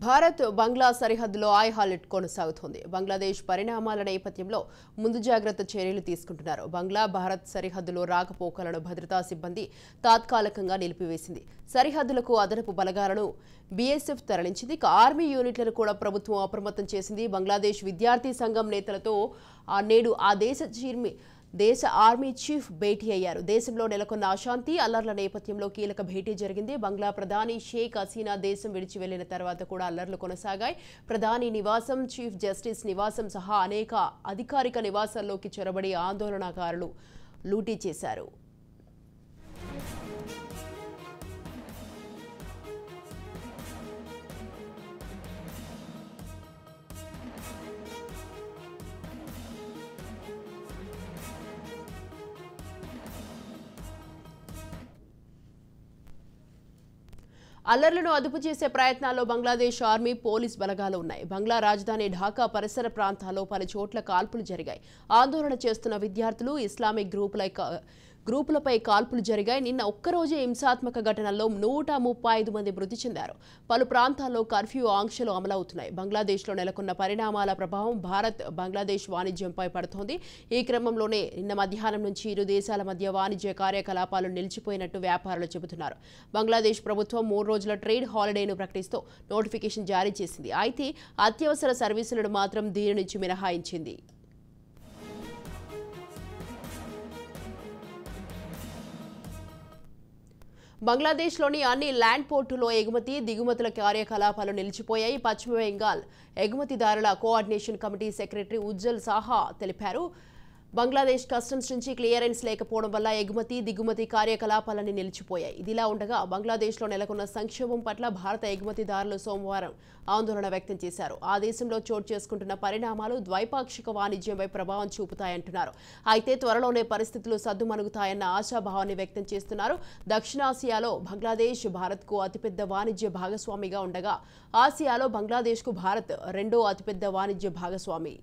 భారత్ బంగ్లా సరిహద్దులో ఐహాలిట్ కొనసాగుతోంది. బంగ్లాదేశ్ పరిణామాల నేపథ్యంలో ముందు జాగ్రత్త చర్యలు తీసుకుంటున్నారు. బంగ్లా భారత్ సరిహద్దులో రాకపోకలను భద్రతా సిబ్బంది తాత్కాలికంగా నిలిపివేసింది. సరిహద్దులకు అదనపు బలగాలను బీఎస్ఎఫ్ తరలించింది. ఆర్మీ యూనిట్లను కూడా ప్రభుత్వం అప్రమత్తం చేసింది. బంగ్లాదేశ్ విద్యార్థి సంఘం నేతలతో నేడు ఆ దేశ ఆర్మీ చీఫ్ భేటీ అయ్యారు. దేశంలో నెలకొన్న అశాంతి అల్లర్ల నేపథ్యంలో కీలక భేటీ జరిగింది. బంగ్లా ప్రధాని షేక్ హసీనా దేశం విడిచి వెళ్లిన తర్వాత కూడా అల్లర్లు కొనసాగాయి. ప్రధాని నివాసం, చీఫ్ జస్టిస్ నివాసం సహా అనేక అధికారిక నివాసాల్లోకి చొరబడి ఆందోళనకారులు లూటీ చేశారు. అల్లర్లను అదుపు చేసే ప్రయత్నాల్లో బంగ్లాదేశ్ ఆర్మీ, పోలీస్ బలగాలు ఉన్నాయి. బంగ్లా రాజధాని ఢాకా పరిసర ప్రాంతాల్లో పలు చోట్ల కాల్పులు జరిగాయి. ఆందోళన చేస్తున్న విద్యార్థులు, ఇస్లామిక్ గ్రూపులపై కాల్పులు జరిగాయి. నిన్న ఒక్కరోజే హింసాత్మక ఘటనల్లో 135 మంది మృతి చెందారు. పలు ప్రాంతాల్లో కర్ఫ్యూ ఆంక్షలు అమలవుతున్నాయి. బంగ్లాదేశ్లో నెలకొన్న పరిణామాల ప్రభావం భారత్, బంగ్లాదేశ్ వాణిజ్యంపై పడుతోంది. ఈ క్రమంలోనే నిన్న మధ్యాహ్నం నుంచి ఇరు దేశాల మధ్య వాణిజ్య కార్యకలాపాలు నిలిచిపోయినట్టు వ్యాపారులు చెబుతున్నారు. బంగ్లాదేశ్ ప్రభుత్వం 3 రోజుల ట్రేడ్ హాలిడేను ప్రకటిస్తూ నోటిఫికేషన్ జారీ చేసింది. అయితే అత్యవసర సర్వీసులను మాత్రం దీని నుంచి మినహాయించింది. బంగ్లాదేశ్లోని అన్ని ల్యాండ్ పోర్టులో ఎగుమతి, దిగుమతుల కార్యకలాపాలు నిలిచిపోయాయి. పశ్చిమ బెంగాల్ ఎగుమతిదారుల coordination committee secretary Ujjal Saha తెలిపారు. బంగ్లాదేశ్ కస్టమ్స్ నుంచి క్లియరెన్స్ లేకపోవడం వల్ల ఎగుమతి, దిగుమతి కార్యకలాపాలన్నీ నిలిచిపోయాయి. ఇదిలా ఉండగా బంగ్లాదేశ్లో నెలకొన్న సంక్షోభం పట్ల భారత ఎగుమతిదారులు సోమవారం ఆందోళన వ్యక్తం చేశారు. ఆ దేశంలో చోటు చేసుకుంటున్న పరిణామాలు ద్వైపాక్షిక వాణిజ్యంపై ప్రభావం చూపుతాయంటున్నారు. అయితే త్వరలోనే పరిస్థితులు సద్దుమణుగుతాయన్న ఆశాభావాన్ని వ్యక్తం చేస్తున్నారు. దక్షిణాసియాలో బంగ్లాదేశ్ భారత్కు అతిపెద్ద వాణిజ్య భాగస్వామిగా ఉండగా ఆసియాలో బంగ్లాదేశ్కు భారత్ రెండో అతిపెద్ద వాణిజ్య భాగస్వామి.